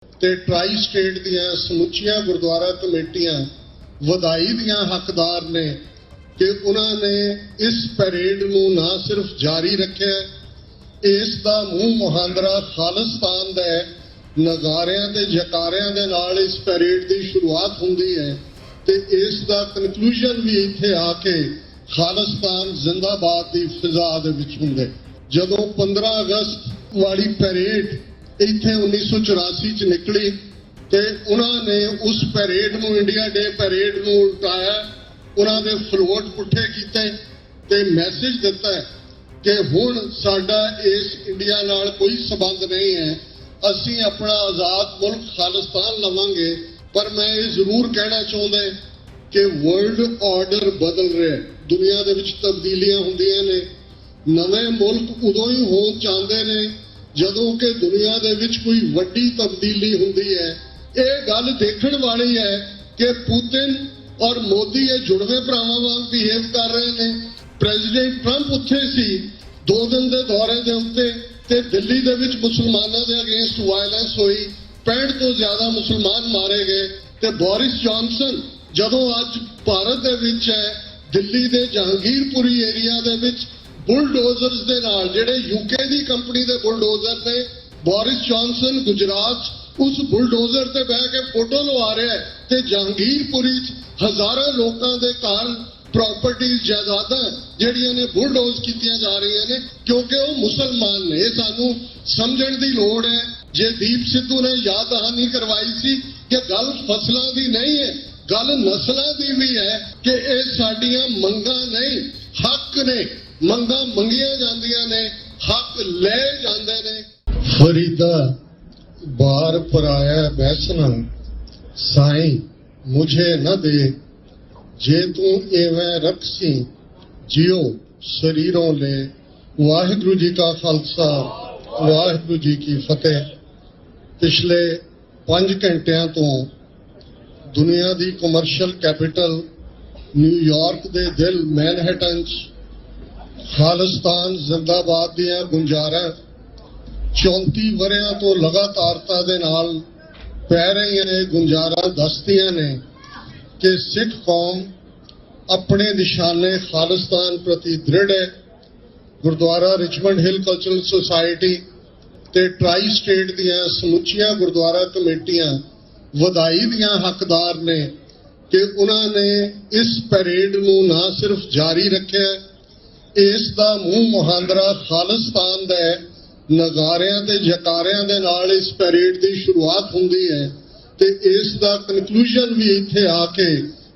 ਤੇ try state ਦੀਆਂ ਸਮੁੱਚੀਆਂ ਗੁਰਦੁਆਰਾ ਕਮੇਟੀਆਂ ਵਧਾਈ ਦੀਆਂ ਹੱਕਦਾਰ ਨੇ ਕਿ ਉਹਨਾਂ ਨੇ ਇਸ ਪੈਰੇਡ ਨੂੰ ਨਾ ਸਿਰਫ ਜਾਰੀ ਰੱਖਿਆ, ਇਸ ਦਾ ਮੂੰਹ ਮੁਹਾਂਦਰਾ ਖਾਲਿਸਤਾਨ ਦਾ ਹੈ। ਨਗਾਰਿਆਂ ਤੇ ਜਕਾਰਿਆਂ ਦੇ ਨਾਲ ਇਸ ਪੈਰੇਡ ਦੀ ਸ਼ੁਰੂਆਤ ਹੁੰਦੀ ਹੈ ਤੇ ਇਸ ਦਾ ਕਨਕਲੂਜਨ ਵੀ ਇੱਥੇ ਆ ਕੇ ਖਾਲਿਸਤਾਨ ਜ਼ਿੰਦਾਬਾਦ ਦੀ ਫਿਜ਼ਾ ਦੇ ਵਿੱਚ ਹੁੰਦੇ। ਜਦੋਂ 15 ਅਗਸਤ ਵਾਲੀ ਪੈਰੇਡ ਇੱਥੇ 1984 ਚ ਨਿਕਲੀ ਤੇ ਉਹਨਾਂ ਨੇ ਉਸ ਪੈਰੇਡ ਨੂੰ ਇੰਡੀਆ ਡੇ ਪੈਰੇਡ ਨੂੰ ਉਲਟਾਇਆ, ਉਹਨਾਂ ਦੇ ਫਲੋਟ ਪੁੱਠੇ ਕੀਤੇ ਤੇ ਮੈਸੇਜ ਦਿੱਤਾ ਕਿ ਹੁਣ ਸਾਡਾ ਇਸ ਇੰਡੀਆ ਨਾਲ ਕੋਈ ਸਬੰਧ ਨਹੀਂ ਹੈ, ਅਸੀਂ ਆਪਣਾ ਆਜ਼ਾਦ ਮੁਲਕ ਖਾਲਿਸਤਾਨ ਲਵਾਂਗੇ। ਪਰ ਮੈਂ ਇਹ ਜ਼ਰੂਰ ਕਹਿਣਾ ਚਾਹੁੰਦਾ ਕਿ ਵਰਲਡ ਆਰਡਰ ਬਦਲ ਰਿਹਾ ਹੈ, ਦੁਨੀਆ ਦੇ ਵਿੱਚ ਤਬਦੀਲੀਆਂ ਹੁੰਦੀਆਂ ਨੇ। ਨਵੇਂ ਮੁਲਕ ਉਦੋਂ ਹੀ ਹੋਣ ਚਾਹੁੰਦੇ ਨੇ ਜਦੋਂ ਕਿ ਦੁਨੀਆ ਦੇ ਵਿੱਚ ਕੋਈ ਵੱਡੀ ਤਬਦੀਲੀ ਹੁੰਦੀ ਹੈ। ਇਹ ਗੱਲ ਦੇਖਣ ਵਾਲੀ ਹੈ ਕਿ ਪੁਤਿਨ ਔਰ ਮੋਦੀ ਇਹ ਜੁੜਵੇਂ ਭਰਾਵਾਂ ਵਾਂਗ ਬਿਹੇਵ ਕਰ ਰਹੇ ਨੇ। ਪ੍ਰੈਜ਼ੀਡੈਂਟ ਟਰੰਪ ਉੱਥੇ ਸੀ 2 ਦਿਨ ਦੇ ਦੌਰੇ ਦੇ ਉੱਤੇ ਤੇ ਦਿੱਲੀ ਦੇ ਵਿੱਚ ਮੁਸਲਮਾਨਾਂ ਦੇ ਅਗੇਂਸਟ ਵਾਇਲੈਂਸ ਹੋਈ, 65 ਤੋਂ ਜ਼ਿਆਦਾ ਮੁਸਲਮਾਨ ਮਾਰੇ ਗਏ। ਤੇ ਬੋਰਿਸ ਜੌਨਸਨ ਜਦੋਂ ਅੱਜ ਭਾਰਤ ਦੇ ਵਿੱਚ ਹੈ, ਦਿੱਲੀ ਦੇ ਜਹਾਂਗੀਰਪੁਰੀ ਏਰੀਆ ਦੇ ਵਿੱਚ ਬੁਲਡੋਜ਼ਰਸ ਦੇ ਨਾਲ, ਜਿਹੜੇ ਯੂਕੇ ਦੀ ਕੰਪਨੀ ਦੇ ਬੁਲਡੋਜ਼ਰ ਨੇ, ਬੋਰਿਸ ਜੌਨਸਨ ਗੁਜਰਾਤ ਉਸ ਬੁਲਡੋਜ਼ਰ ਤੇ ਬਹਿ ਕੇ ਫੋਟੋ ਲਵਾ ਰਿਹਾ ਹੈ ਤੇ ਜਹਾਂਗੀਰਪੁਰੀ 'ਚ ਹਜ਼ਾਰਾਂ ਲੋਕਾਂ ਦੇ ਘਰ ਪ੍ਰਾਪਰਟੀਜ਼ ਜਾਇਦਾਦਾਂ ਜਿਹੜੀਆਂ ਨੇ ਬੁਲਡੋਜ਼ ਕੀਤੀਆਂ ਜਾ ਰਹੀਆਂ ਨੇ ਕਿਉਂਕਿ ਉਹ ਮੁਸਲਮਾਨ ਨੇ। ਇਹ ਸਾਨੂੰ ਸਮਝਣ ਦੀ ਲੋੜ ਹੈ। ਜੇ ਦੀਪ ਸਿੱਧੂ ਨੇ ਯਾਦ ਦਹਾਨੀ ਕਰਵਾਈ ਸੀ ਕਿ ਗੱਲ ਫਸਲਾਂ ਦੀ ਨਹੀਂ ਹੈ, ਗੱਲ ਨਸਲਾਂ ਦੀ ਵੀ ਹੈ ਕਿ ਇਹ ਸਾਡੀਆਂ ਮੰਗਾਂ ਨਹੀਂ, ਹੱਕ ਨੇ। ਮੰਗਾਂ ਮੰਗੀਆਂ ਜਾਂਦੀਆਂ ਨੇ, ਹੱਕ ਲੈ ਜਾਂਦੇ ਨੇ। ਫਰੀਦਾ ਬਾਰ ਪਰਾਇਆ ਬੈਸਣਾ ਸਾਈਂ ਮੁਝੇ ਨਾ ਦੇ, ਜੇ ਤੂੰ ਐਵੇਂ ਰੱਖੀ ਜਿਉ ਸਰੀਰੋਂ ਲੈ। ਵਾਹਿਗੁਰੂ ਜੀ ਕਾ ਖਾਲਸਾ, ਵਾਹਿਗੁਰੂ ਜੀ ਕੀ ਫਤਿਹ। ਪਿਛਲੇ 5 ਘੰਟਿਆਂ ਤੋਂ ਦੁਨੀਆ ਦੀ ਕਮਰਸ਼ੀਅਲ ਕੈਪੀਟਲ ਨਿਊਯਾਰਕ ਦੇ ਦਿਲ ਮੈਨਹਟਨ 'ਚ ਖਾਲਿਸਤਾਨ ਜ਼ਿੰਦਾਬਾਦ ਦੀਆਂ ਗੁੰਜਾਰਾਂ 34 ਵਰਿਆਂ ਤੋਂ ਲਗਾਤਾਰਤਾ ਦੇ ਨਾਲ ਪੈ ਰਹੀਆਂ ਨੇ। ਗੁੰਜਾਰਾਂ ਦੱਸਦੀਆਂ ਨੇ ਕਿ ਸਿੱਖ ਕੌਮ ਆਪਣੇ ਨਿਸ਼ਾਨੇ ਖਾਲਿਸਤਾਨ ਪ੍ਰਤੀ ਦ੍ਰਿੜ ਹੈ। ਗੁਰਦੁਆਰਾ ਰਿਚਮੰਡ ਹਿੱਲ ਕਲਚਰਲ ਸੁਸਾਇਟੀ ਤੇ ਟਰਾਈ ਸਟੇਟ ਦੀਆਂ ਸਮੁੱਚੀਆਂ ਗੁਰਦੁਆਰਾ ਕਮੇਟੀਆਂ ਵਧਾਈ ਦੀਆਂ ਹੱਕਦਾਰ ਨੇ ਕਿ ਉਹਨਾਂ ਨੇ ਇਸ ਪੈਰੇਡ ਨੂੰ ਨਾ ਸਿਰਫ ਜਾਰੀ ਰੱਖਿਆ, ਇਸ ਦਾ ਮੂੰਹ ਮੁਹਾਂਦਰਾ ਖਾਲਿਸਤਾਨ ਦਾ ਹੈ। ਨਗਾਰਿਆਂ ਤੇ ਜਕਾਰਿਆਂ ਦੇ ਨਾਲ ਇਸ ਪੈਰੇਡ ਦੀ ਸ਼ੁਰੂਆਤ ਹੁੰਦੀ ਹੈ ਤੇ ਇਸ ਦਾ ਕਨਕਲੂਜਨ ਵੀ ਇੱਥੇ ਆ ਕੇ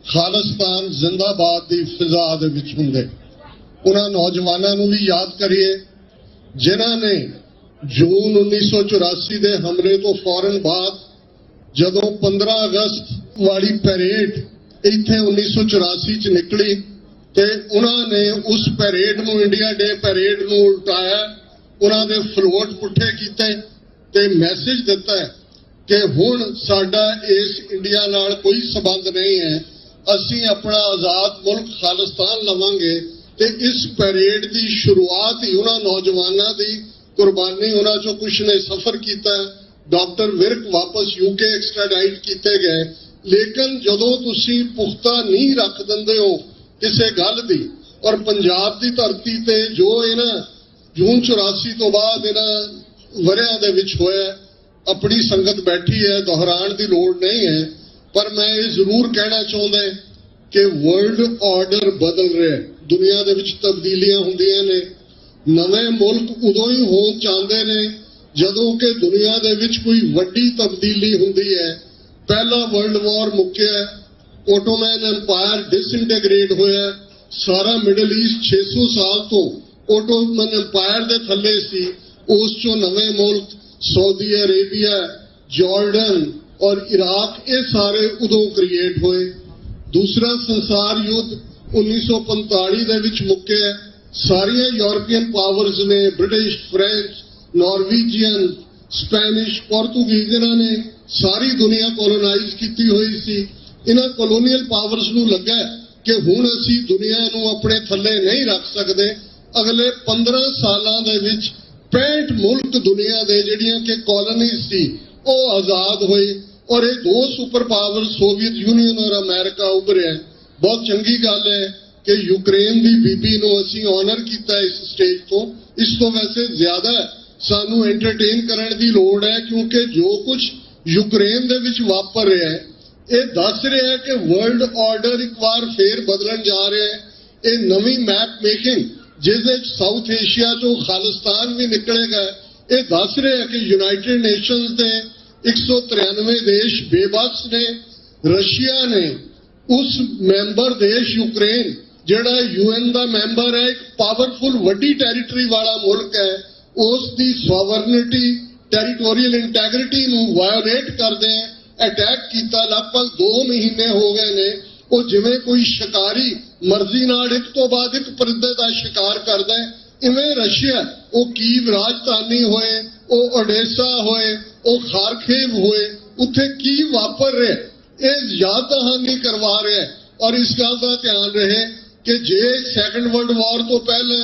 ਖਾਲਿਸਤਾਨ ਜ਼ਿੰਦਾਬਾਦ ਦੀ ਫਿਜ਼ਾ ਦੇ ਵਿੱਚ ਹੁੰਦੇ। ਉਹਨਾਂ ਨੌਜਵਾਨਾਂ ਨੂੰ ਵੀ ਯਾਦ ਕਰੀਏ ਜਿਨ੍ਹਾਂ ਨੇ ਜੂਨ 1984 ਦੇ ਹਮਲੇ ਤੋਂ ਫੌਰਨ ਬਾਅਦ ਜਦੋਂ 15 ਅਗਸਤ ਵਾਲੀ ਪੈਰੇਡ ਇੱਥੇ 1984 ਚ ਨਿਕਲੀ ਤੇ ਉਹਨਾਂ ਨੇ ਉਸ ਪੈਰੇਡ ਨੂੰ ਇੰਡੀਆ ਡੇ ਪੈਰੇਡ ਨੂੰ ਉਲਟਾਇਆ, ਉਹਨਾਂ ਦੇ ਫਲੋਟ ਪੁੱਠੇ ਕੀਤੇ ਤੇ ਮੈਸੇਜ ਦਿੱਤਾ ਕਿ ਹੁਣ ਸਾਡਾ ਇਸ ਇੰਡੀਆ ਨਾਲ ਕੋਈ ਸਬੰਧ ਨਹੀਂ ਹੈ, ਅਸੀਂ ਆਪਣਾ ਆਜ਼ਾਦ ਮੁਲਕ ਖਾਲਿਸਤਾਨ ਲਵਾਂਗੇ। ਤੇ ਇਸ ਪੈਰੇਡ ਦੀ ਸ਼ੁਰੂਆਤ ਹੀ ਉਹਨਾਂ ਨੌਜਵਾਨਾਂ ਦੀ ਕੁਰਬਾਨੀ, ਉਹਨਾਂ ਚੋਂ ਕੁਝ ਨੇ ਸਫ਼ਰ ਕੀਤਾ। ਡਾਕਟਰ ਵਿਰਕ ਵਾਪਸ ਯੂਕੇ ਐਕਸਟ੍ਰਾਡਾਈਟ ਕੀਤੇ ਗਏ। ਲੇਕਿਨ ਜਦੋਂ ਤੁਸੀਂ ਪੁਖਤਾ ਨੀਂਹ ਰੱਖ ਦਿੰਦੇ ਹੋ ਕਿਸੇ ਗੱਲ ਦੀ, ਔਰ ਪੰਜਾਬ ਦੀ ਧਰਤੀ ਤੇ ਜੋ ਇਹਨਾਂ ਜੂਨ 84 ਤੋਂ ਬਾਅਦ ਇਹਨਾਂ ਵਰਿਆਂ ਦੇ ਵਿੱਚ ਹੋਇਆ, ਆਪਣੀ ਸੰਗਤ ਬੈਠੀ ਹੈ, ਦੁਹਰਾਉਣ ਦੀ ਲੋੜ ਨਹੀਂ ਹੈ। ਪਰ ਮੈਂ ਇਹ ਜ਼ਰੂਰ ਕਹਿਣਾ ਚਾਹੁੰਦਾ ਕਿ ਵਰਲਡ ਆਰਡਰ ਬਦਲ ਰਿਹਾ ਹੈ, ਦੁਨੀਆ ਦੇ ਵਿੱਚ ਤਬਦੀਲੀਆਂ ਹੁੰਦੀਆਂ ਨੇ। ਨਵੇਂ ਮੁਲਕ ਉਦੋਂ ਹੀ ਹੋਣ ਚਾਹੁੰਦੇ ਨੇ ਜਦੋਂ ਕਿ ਦੁਨੀਆ ਦੇ ਵਿੱਚ ਕੋਈ ਵੱਡੀ ਤਬਦੀਲੀ ਹੁੰਦੀ ਹੈ। ਪਹਿਲਾ ਵਰਲਡ ਵਾਰ ਮੁੱਕਿਆ, ਓਟੋਮਨ ਐਮਪਾਇਰ ਡਿਸਇੰਟੀਗ੍ਰੇਟ ਹੋਇਆ, ਸਾਰਾ ਮਿਡਲ ਈਸਟ 600 ਸਾਲ ਤੋਂ ਓਟੋਮਨ ਐਮਪਾਇਰ ਦੇ ਥੱਲੇ ਸੀ। ਉਸ ਚੋਂ ਨਵੇਂ ਮੁਲਕ ਸਾਊਦੀ ਅਰੇਬੀਆ, ਜਾਰਡਨ ਔਰ ਇਰਾਕ, ਇਹ ਸਾਰੇ ਉਦੋਂ ਕ੍ਰੀਏਟ ਹੋਏ। ਦੂਸਰਾ ਸੰਸਾਰ ਯੁੱਧ 1945 ਦੇ ਵਿੱਚ ਮੁੱਕਿਆ। ਸਾਰੀਆਂ ਯੂਰਪੀਅਨ ਪਾਵਰਸ ਨੇ, ਬ੍ਰਿਟਿਸ਼, ਫ੍ਰੈਂਚ, ਨਾਰਵੀਜੀਅਨ, ਸਪੈਨਿਸ਼, ਪੋਰਤੁਗੀਜ਼, ਇਹਨਾਂ ਨੇ ਸਾਰੀ ਦੁਨੀਆ ਕੋਲੋਨਾਈਜ਼ ਕੀਤੀ ਹੋਈ ਸੀ। ਇਹਨਾਂ ਕੋਲੋਨੀਅਲ ਪਾਵਰਸ ਨੂੰ ਲੱਗਾ ਕਿ ਹੁਣ ਅਸੀਂ ਦੁਨੀਆ ਨੂੰ ਆਪਣੇ ਥੱਲੇ ਨਹੀਂ ਰੱਖ ਸਕਦੇ। ਅਗਲੇ 15 ਸਾਲਾਂ ਦੇ ਵਿੱਚ 65 ਮੁਲਕ ਦੁਨੀਆ ਦੇ ਜਿਹੜੀਆਂ ਕਿ ਕਾਲੋਨੀਜ਼ ਸੀ वो आज़ाद हुए और ये दो सुपर पावर सोवियत यूनियन और अमेरिका उभरिया। बहुत चंगी गल है कि यूक्रेन की बीबी नूं असीं ऑनर किया इस स्टेज तो। इस तो वैसे ज्यादा सानू एंटरटेन करने की लोड़ है, क्योंकि जो कुछ यूक्रेन दे विच वापर रहा है ये दस रहा है कि वर्ल्ड ऑर्डर एक बार फिर बदलन जा रहा है। ये नवी मैप मेकिंग जिस साउथ एशिया चो खालिस्तान भी निकलेगा, ये दस रहा है कि यूनाइटेड नेशंस के 193 देश बेबस ने। रशिया ने उस मैंबर देश यूक्रेन जिहड़ा यूएन का मैंबर है, एक पावरफुल वड्डी टैरीटरी वाला मुल्क है, उसकी सॉवरनिटी टैरीटोरीयल इंटैग्रिटी नूं वायोलेट करदे अटैक किया। लगभग 2 महीने हो गए ने। वो जिवें कोई शिकारी मर्जी नाल एक तो बाद एक परिंदे का शिकार करदा है, इवें रशिया वो कीव राजधानी होए, वो ओडेसा होए, वो खारखेव होए, उत्थे की वापर रहा ये याद दहानी करवा रहा है। और इस गल का ध्यान रहे कि जे सैकंड वर्ल्ड वॉर तो पहले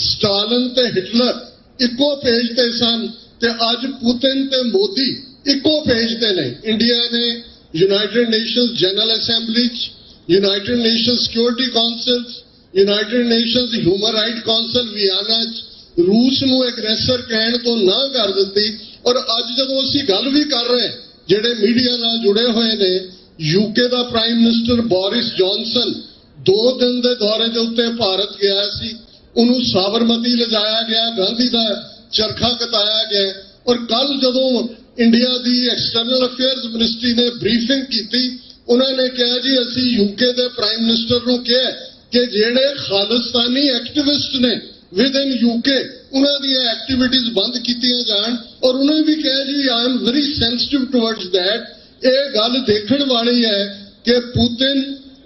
स्टालिन ते हिटलर इको पेज ते सन, ते अज पुतिन ते मोदी इको पेज ते ने। इंडिया ने United Nations general assembly, United Nations security council, United Nations human right council Vienna रूस नूं एग्रेसर कहने तो ना कर दी। और अज जदों असीं गल भी कर रहे जिहड़े मीडिया नाल जुड़े हुए ने, यूके का प्राइम मिनिस्टर बोरिस जॉनसन 2 दिन के दौरे के उत्ते भारत गया सी। उन्होंने साबरमती लिजाया गया, गांधी का चरखा कताया गया। और कल जदों इंडिया की एक्सटर्नल अफेयर्स मिनिस्ट्री ने ब्रीफिंग की, उन्होंने कहा जी असी यूके के प्राइम मिनिस्टर को कहा कि जेडे खालिस्तानी एक्टिविस्ट ने विद इन यूके उन्होंने एक्टिविटीज बंद की जान। और उन्होंने भी कहा जी I am very sensitive towards that. ये गल देखने वाली है कि पुतिन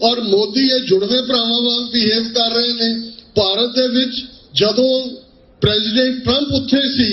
और मोदी ये जुड़वे भरावां वांग बिहेव कर रहे हैं। भारत दे विच जदों प्रेजिडेंट ट्रंप उत्थे सी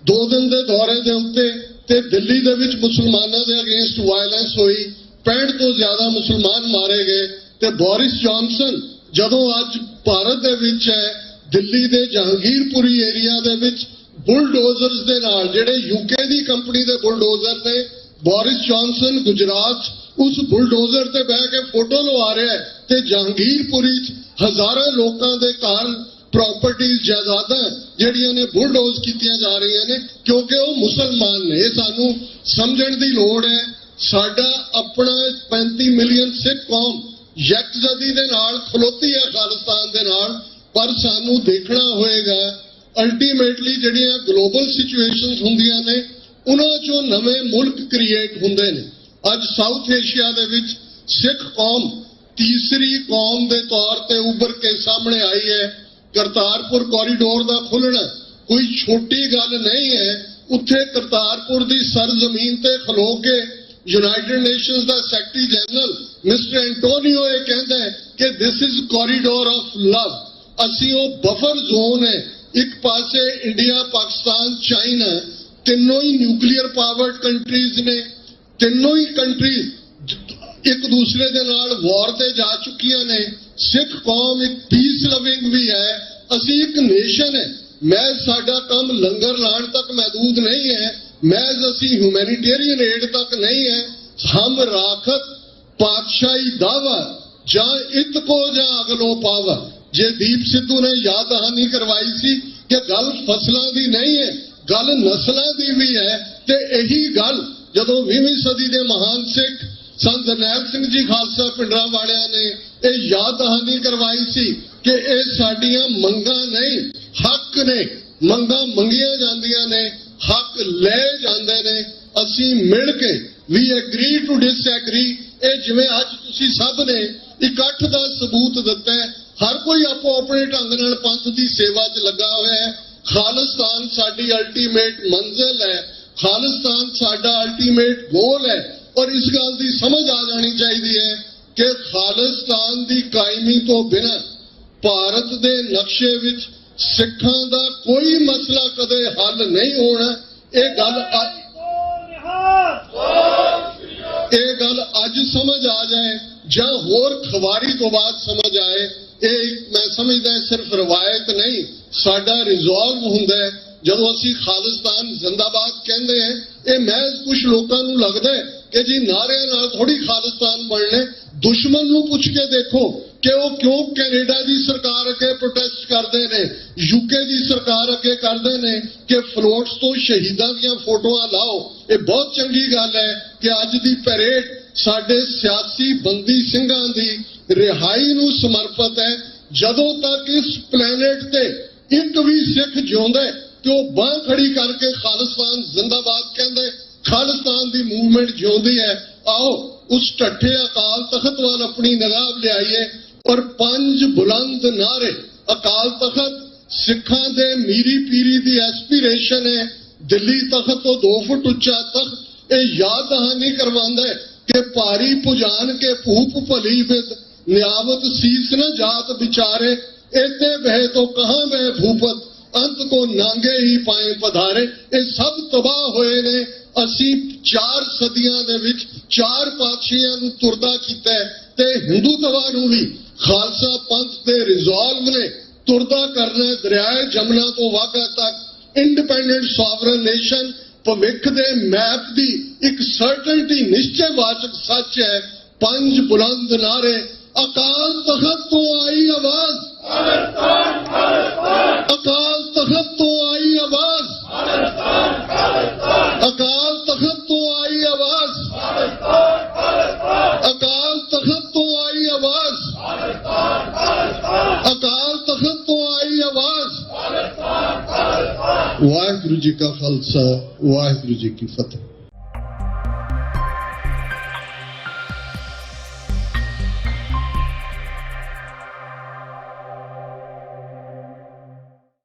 2 दिन के दौरे के उत्ते, ते दिल्ली दे विच मुसलमानों के अगेंस्ट वायलेंस हुई, 65 तो ज्यादा मुसलमान मारे गए। ते बोरिस जॉनसन जदों अज भारत दे विच है, दिल्ली के जहांगीरपुरी एरिया दे विच बुलडोजर्स दे नाल, जिहड़े यूके की कंपनी के बुलडोजर ने, बोरिस जॉनसन गुजरात उस बुलडोजर ते बह के फोटो लवा रहा है। ते जहांगीरपुरी हजारों लोगों के घर प्रॉपर्टीज जायदादां जिहड़ियां ने बुलडोज कीतियां जा रही ने, क्योंकि वो मुसलमान ने। सानू समझण दी लोड़ है। साडा अपना 35 मिलियन सिख कौम यकजदी दे नाल खलोती है खालिस्तान दे नाल, पर सानू देखना होएगा अल्टीमेटली जिहड़ियां ग्लोबल सिचुएशनस हुंदियां ने उन्हां चों नवे मुल्क क्रिएट हुंदे ने। अज साउथ एशिया दे विच सिख कौम तीसरी कौम के तौर पर उभर के सामने आई है। करतारपुर कॉरीडोर का खुलना कोई छोटी गल नहीं है। उत्थे करतारपुर की सरजमीन ते खलो के यूनाइटेड नेशंस का सैकटरी जनरल मिस्टर एंटोनियो ये कहता है कि this is corridor of love. असी वो बफर जोन है, एक पासे इंडिया, पाकिस्तान, चाइना, तीनों ही न्यूक्लीयर पावर्ड कंट्रीज ने। तीनों ही कंट्रीज एक दूसरे के नाल वॉर ते जा चुकियां ने। सिख कौम एक पीस लविंग भी है। असी एक नेशन है। महज साडा काम लंगर लाण तक महदूद नहीं है, महज असी ह्यूमैनिटेरियन एड तक नहीं है। हम राखत पातशाही दावा जा इत को जा अगलो पावा। जे दीप सिद्धू ने याद दहानी करवाई सी कि गल फसलों की नहीं है, गल नस्लों की भी है। ते यही गल जदों 20वीं सदी के महान सिख संत जरनैल सिंह जी खालसा पिंडरा वालियां ने यह याद दहानी करवाई सी कि ये साडियां मंगां नहीं हक ने। मंगां मंगियां जांदियां ने, हक ले जांदे ने। असी मिल के वी एग्री टू डिसएग्री। ये जिवें अज तुसीं सब ने इकट्ठ का सबूत दिता है। हर कोई आपो अपने ढंग नाल पंथ की सेवा च लगा हुआ है। खालिस्तान साडी अल्टीमेट मंजिल है, खालिस्तान साडा अल्टीमेट गोल है। और इस गल की समझ आ जानी चाहिए है कि खालिस्तान की कायमी तो बिना भारत के नक्शे विच सिखां दा कोई मसला कदे हल नहीं होना। ये गल अज समझ आ जाए या होर खवारी तो बाद समझ आए। ये मैं समझदा सिर्फ रवायत नहीं, साडा रिजॉल्व हुंदा है ਜਦੋਂ ਅਸੀਂ ਖਾਲਿਸਤਾਨ ਜ਼ਿੰਦਾਬਾਦ ਕਹਿੰਦੇ ਹਾਂ, ਇਹ ਮਹਿਜ਼ ਕੁਝ ਲੋਕਾਂ ਨੂੰ ਲੱਗਦਾ ਹੈ ਕਿ ਜੀ ਨਾਰਿਆਂ ਨਾਲ ਥੋੜੀ ਖਾਲਿਸਤਾਨ ਬਣਨੇ। ਦੁਸ਼ਮਣ ਨੂੰ ਪੁੱਛ ਕੇ ਦੇਖੋ ਕਿ ਉਹ ਕਿਉਂ ਕੈਨੇਡਾ ਦੀ ਸਰਕਾਰ ਅੱਗੇ ਪ੍ਰੋਟੈਸਟ ਕਰਦੇ ਨੇ, ਯੂਕੇ ਦੀ ਸਰਕਾਰ ਅੱਗੇ ਕਰਦੇ ਨੇ ਕਿ ਫਲੋਟਸ ਤੋਂ ਸ਼ਹੀਦਾਂ ਦੀਆਂ ਫੋਟੋਆਂ ਲਾਓ। ਇਹ ਬਹੁਤ ਚੰਗੀ ਗੱਲ ਹੈ ਕਿ ਅੱਜ ਦੀ ਪੈਰੇਡ ਸਾਡੇ ਸਿਆਸੀ ਬੰਦੀ ਸਿੰਘਾਂ ਦੀ ਰਿਹਾਈ ਨੂੰ ਸਮਰਪਿਤ ਹੈ। ਜਦੋਂ ਤੱਕ ਇਸ ਪਲੈਨਟ ਤੇ ਇੱਕ ਵੀ ਸਿੱਖ ਜਿਉਂਦਾ ਹੈ ਤੇ ਉਹ ਬਾਂਹ ਖੜੀ ਕਰਕੇ ਖਾਲਿਸਤਾਨ ਜ਼ਿੰਦਾਬਾਦ ਕਹਿੰਦੇ, ਖਾਲਿਸਤਾਨ ਦੀ ਮੂਵਮੈਂਟ ਜਿਉਂਦੀ ਹੈ। ਆਓ ਉਸ ਢੱਠੇ ਅਕਾਲ ਤਖਤ ਵੱਲ ਆਪਣੀ ਨਿਗਾਹ ਲਿਆਈਏ ਔਰ 5 ਬੁਲੰਦ ਨਾਰੇ। ਅਕਾਲ ਤਖਤ ਸਿੱਖਾਂ ਦੇ ਮੀਰੀ ਪੀਰੀ ਦੀ ਐਸਪੀਰੇਸ਼ਨ ਹੈ। ਦਿੱਲੀ ਤਖਤ ਤੋਂ 2 ਫੁੱਟ ਉੱਚਾ ਤਖਤ ਇਹ ਯਾਦ ਦਹਾਨੀ ਕਰਵਾਉਂਦਾ ਹੈ कि भारी पुजान के भूप भली विद न्यावत शीस न जात बिचारे, एते बहे तो कहां बहे भूपत, अंत को नांगे ही पाए पधारे। ये सब तबाह होए ने। असी 4 सदियां दे विच 4 पातशाहियां नूं तुरदा कीता है ते हिंदूत्वा नूं भी खालसा पंथ दे रिजॉल्व ने तुरदा करना है। दरियाए जमुना तो वाघा तक इंडिपेंडेंट सॉवरन नेशन भविख दे मैप दी एक सर्टनटी निश्चयवाचक सच है। 5 बुलंद नारे। अकाल तखत तो आई आवाज, अकाल तखत तो आई आवाज, अकाल तखत तो आई आवाज, अकाल तखत तो आई आवाज, अकाल तखत तो आई आवाज। वाहिगुरु जी का खालसा, वाहिगुरु जी की फतेह।